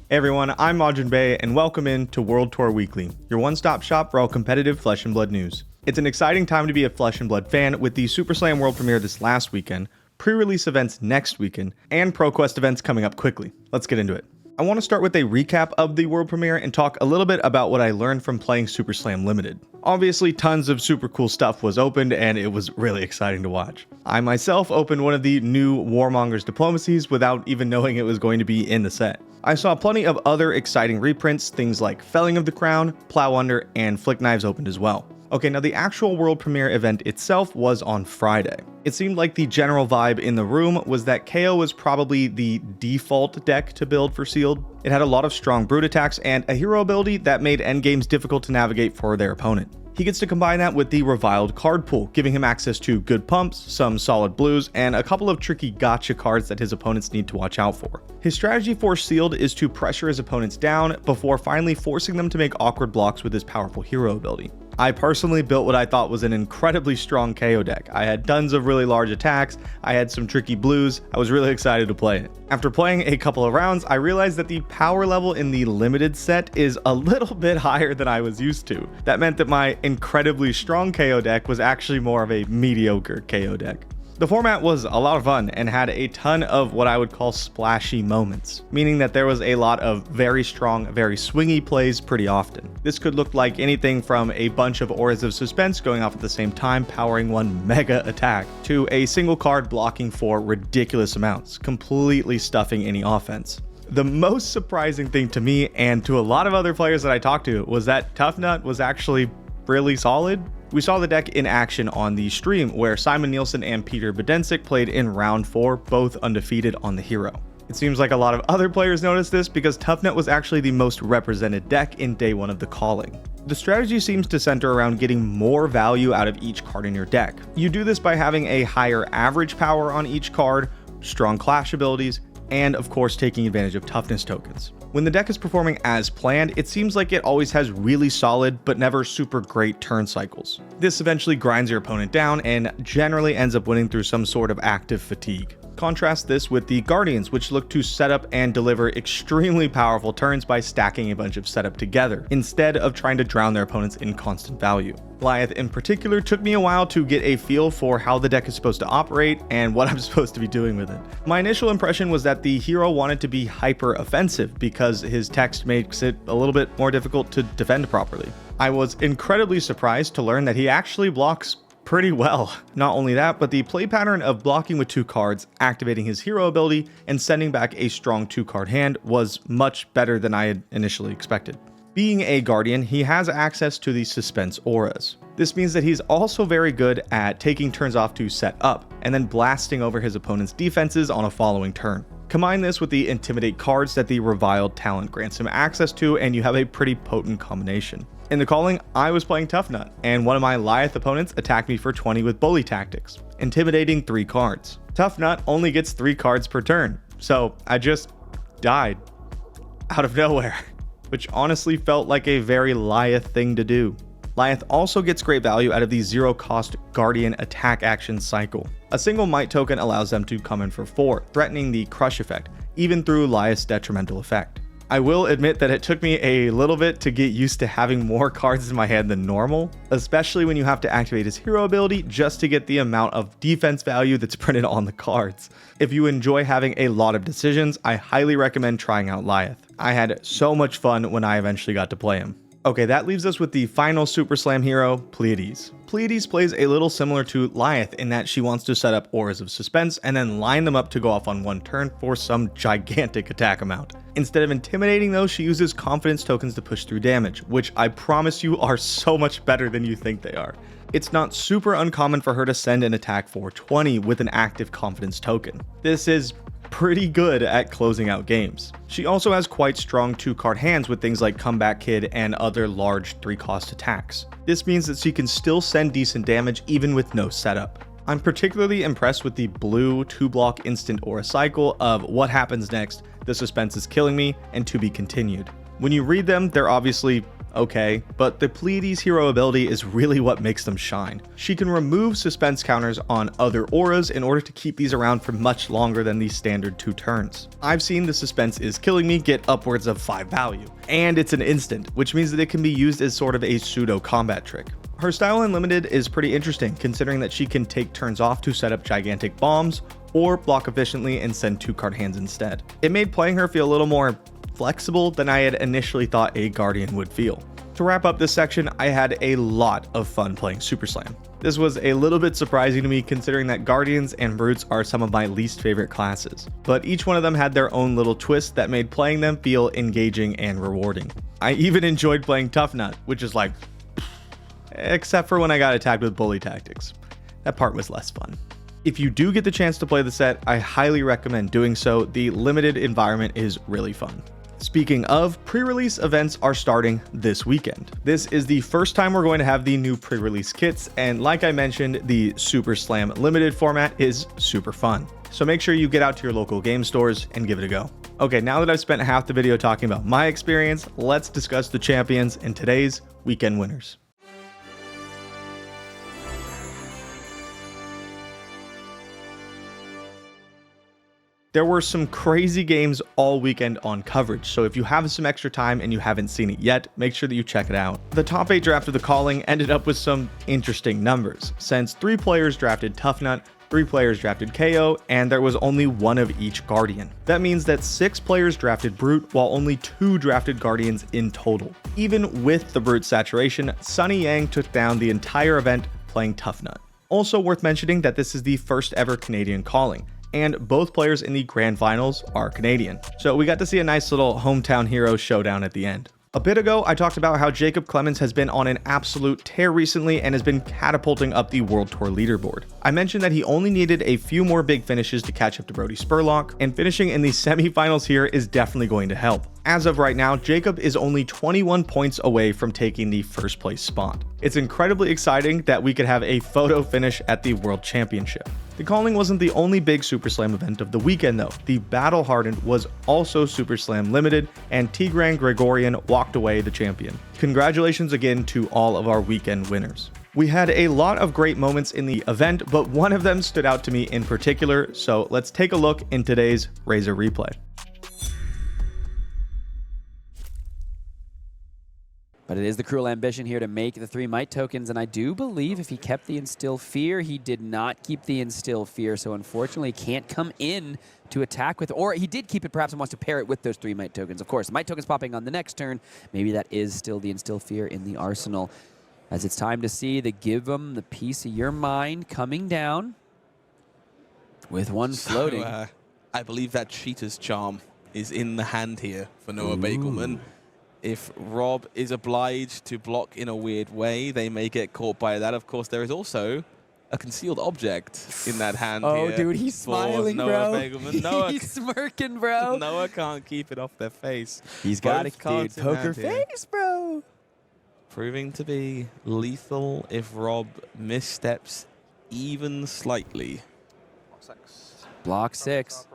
Hey everyone, I'm Majin Bey, and welcome in to World Tour Weekly, your one-stop shop for all competitive Flesh and Blood news. It's an exciting time to be a Flesh and Blood fan with the Super Slam World Premiere this last weekend, pre-release events next weekend, and ProQuest events coming up quickly. Let's get into it. I want to start with a recap of the World Premiere and talk a little bit about what I learned from playing Super Slam Limited. Obviously, tons of super cool stuff was opened, and it was really exciting to watch. I myself opened one of the new Warmonger's Diplomacies without even knowing it was going to be in the set. I saw plenty of other exciting reprints, things like Felling of the Crown, Plow Under, and Flick Knives opened as well. Okay, now the actual World Premiere event itself was on Friday. It seemed like the general vibe in the room was that KO was probably the default deck to build for Sealed. It had a lot of strong brute attacks and a hero ability that made endgames difficult to navigate for their opponent. He gets to combine that with the Reviled card pool, giving him access to good pumps, some solid blues, and a couple of tricky gotcha cards that his opponents need to watch out for. His strategy for Sealed is to pressure his opponents down before finally forcing them to make awkward blocks with his powerful hero ability. I personally built what I thought was an incredibly strong KO deck. I had tons of really large attacks, I had some tricky blues, I was really excited to play it. After playing a couple of rounds, I realized that the power level in the limited set is a little bit higher than I was used to. That meant that my incredibly strong KO deck was actually more of a mediocre KO deck. The format was a lot of fun and had a ton of what I would call splashy moments, meaning that there was a lot of very strong, very swingy plays pretty often. This could look like anything from a bunch of Auras of Suspense going off at the same time, powering one mega attack, to a single card blocking for ridiculous amounts, completely stuffing any offense. The most surprising thing to me and to a lot of other players that I talked to was that Tough Nut was actually really solid. We saw the deck in action on the stream where Simon Nielsen and Peter Bedensic played in round 4, both undefeated on the hero. It seems like a lot of other players noticed this because Tough Nut was actually the most represented deck in day 1 of the calling. The strategy seems to center around getting more value out of each card in your deck. You do this by having a higher average power on each card, strong clash abilities, and of course taking advantage of toughness tokens. When the deck is performing as planned, it seems like it always has really solid but never super great turn cycles. This eventually grinds your opponent down and generally ends up winning through some sort of active fatigue. Contrast this with the Guardians, which look to set up and deliver extremely powerful turns by stacking a bunch of setup together, instead of trying to drown their opponents in constant value. Goliath in particular took me a while to get a feel for how the deck is supposed to operate and what I'm supposed to be doing with it. My initial impression was that the hero wanted to be hyper offensive because his text makes it a little bit more difficult to defend properly. I was incredibly surprised to learn that he actually blocks pretty well. Not only that, but the play pattern of blocking with 2 cards, activating his hero ability, and sending back a strong 2-card hand was much better than I had initially expected. Being a Guardian, he has access to the Suspense auras. This means that he's also very good at taking turns off to set up, and then blasting over his opponent's defenses on a following turn. Combine this with the Intimidate cards that the Reviled talent grants him access to, and you have a pretty potent combination. In the calling, I was playing Tough Nut, and one of my Lyeth opponents attacked me for 20 with Bully Tactics, intimidating 3 cards. Tough Nut only gets 3 cards per turn, so I just died out of nowhere, which honestly felt like a very Lyeth thing to do. Lyeth also gets great value out of the 0-cost Guardian attack action cycle. A single Might token allows them to come in for 4, threatening the Crush effect, even through Lyeth's detrimental effect. I will admit that it took me a little bit to get used to having more cards in my hand than normal, especially when you have to activate his hero ability just to get the amount of defense value that's printed on the cards. If you enjoy having a lot of decisions, I highly recommend trying out Lyeth. I had so much fun when I eventually got to play him. Okay, that leaves us with the final Super Slam hero, Pleiades. Pleiades plays a little similar to Lyeth in that she wants to set up Auras of Suspense and then line them up to go off on one turn for some gigantic attack amount. Instead of intimidating those, she uses confidence tokens to push through damage, which I promise you are so much better than you think they are. It's not super uncommon for her to send an attack for 20 with an active confidence token. This is pretty good at closing out games. She also has quite strong 2-card hands with things like Comeback Kid and other large 3-cost attacks. This means that she can still send decent damage even with no setup. I'm particularly impressed with the blue 2-block instant aura cycle of What Happens Next, The Suspense is Killing Me, and To Be Continued. When you read them, they're obviously okay, but the Pleiades hero ability is really what makes them shine. She can remove suspense counters on other auras in order to keep these around for much longer than the standard 2 turns. I've seen the suspense is killing me get upwards of 5 value, and it's an instant, which means that it can be used as sort of a pseudo combat trick. Her style in Limited is pretty interesting, considering that she can take turns off to set up gigantic bombs, or block efficiently and send 2-card hands instead. It made playing her feel a little more flexible than I had initially thought a Guardian would feel. To wrap up this section, I had a lot of fun playing Super Slam. This was a little bit surprising to me considering that Guardians and Brutes are some of my least favorite classes, but each one of them had their own little twist that made playing them feel engaging and rewarding. I even enjoyed playing Tough Nut, which is like, except for when I got attacked with bully tactics. That part was less fun. If you do get the chance to play the set, I highly recommend doing so. The limited environment is really fun. Speaking of, pre-release events are starting this weekend. This is the first time we're going to have the new pre-release kits, and like I mentioned, the Super Slam limited format is super fun. So make sure you get out to your local game stores and give it a go. Okay, now that I've spent half the video talking about my experience, let's discuss the champions and today's weekend winners. There were some crazy games all weekend on coverage, so if you have some extra time and you haven't seen it yet, make sure that you check it out. The top 8 draft of the calling ended up with some interesting numbers, since 3 players drafted Tough Nut, 3 players drafted KO, and there was only 1 of each Guardian. That means that 6 players drafted Brute, while only 2 drafted Guardians in total. Even with the Brute saturation, Sunny Yang took down the entire event playing Tough Nut. Also worth mentioning that this is the first ever Canadian calling, and both players in the grand finals are Canadian. So we got to see a nice little hometown hero showdown at the end. A bit ago, I talked about how Jacob Clemens has been on an absolute tear recently and has been catapulting up the World Tour leaderboard. I mentioned that he only needed a few more big finishes to catch up to Brody Spurlock, and finishing in the semifinals here is definitely going to help. As of right now, Jacob is only 21 points away from taking the first place spot. It's incredibly exciting that we could have a photo finish at the World Championship. The calling wasn't the only big Super Slam event of the weekend though. The Battle Hardened was also Super Slam limited, and Tigran Gregorian walked away the champion. Congratulations again to all of our weekend winners. We had a lot of great moments in the event, but one of them stood out to me in particular, so let's take a look in today's Razer replay. But it is the cruel ambition here to make the 3 Might tokens, and I do believe if he kept the Instill Fear, he did not keep the Instill Fear, so unfortunately can't come in to attack with, or he did keep it perhaps and wants to pair it with those 3 Might tokens. Of course, Might tokens popping on the next turn, maybe that is still the Instill Fear in the arsenal. As it's time to see the Give 'em the Piece of Your Mind coming down with one floating. So, I believe that Cheetah's Charm is in the hand here for Noah Bagelman. If Rob is obliged to block in a weird way, they may get caught by that. Of course, there is also a concealed object in that hand here. Oh, dude, he's smiling, Noah bro. Bagelman. Noah, he's smirking, bro. Noah can't keep it off their face. He's got Both it, dude. cards in Poker hand here. face, bro. Proving to be lethal if Rob missteps even slightly. Block 6.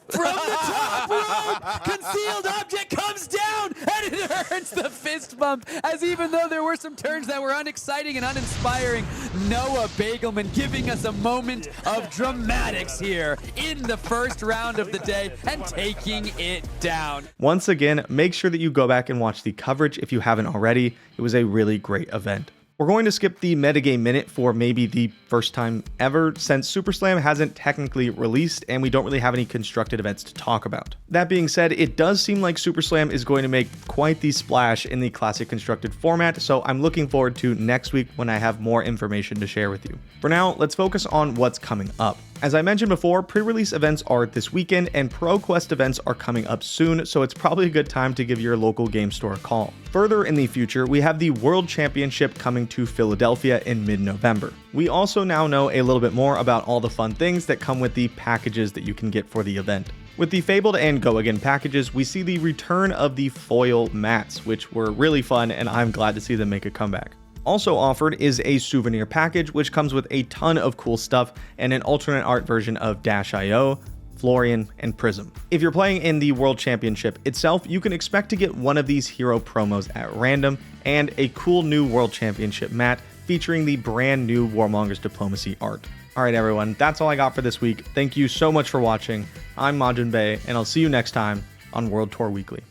From the top rope, concealed object comes down, and it earns the fist bump, as even though there were some turns that were unexciting and uninspiring, Noah Bagelman giving us a moment of dramatics here in the first round of the day and taking it down. Once again, make sure that you go back and watch the coverage if you haven't already. It was a really great event. We're going to skip the metagame minute for maybe the first time ever, since Super Slam hasn't technically released and we don't really have any constructed events to talk about. That being said, it does seem like Super Slam is going to make quite the splash in the classic constructed format, so I'm looking forward to next week when I have more information to share with you. For now, let's focus on what's coming up. As I mentioned before, pre-release events are this weekend and Pro Quest events are coming up soon, so it's probably a good time to give your local game store a call. Further in the future, we have the World Championship coming to Philadelphia in mid-November. We also now know a little bit more about all the fun things that come with the packages that you can get for the event. With the Fabled and Go Again packages, we see the return of the foil mats, which were really fun and I'm glad to see them make a comeback. Also offered is a souvenir package, which comes with a ton of cool stuff and an alternate art version of Dash.io, Florian, and Prism. If you're playing in the World Championship itself, you can expect to get one of these hero promos at random and a cool new World Championship mat featuring the brand new Warmonger's Diplomacy art. Alright everyone, that's all I got for this week. Thank you so much for watching. I'm Majin Bey, and I'll see you next time on World Tour Weekly.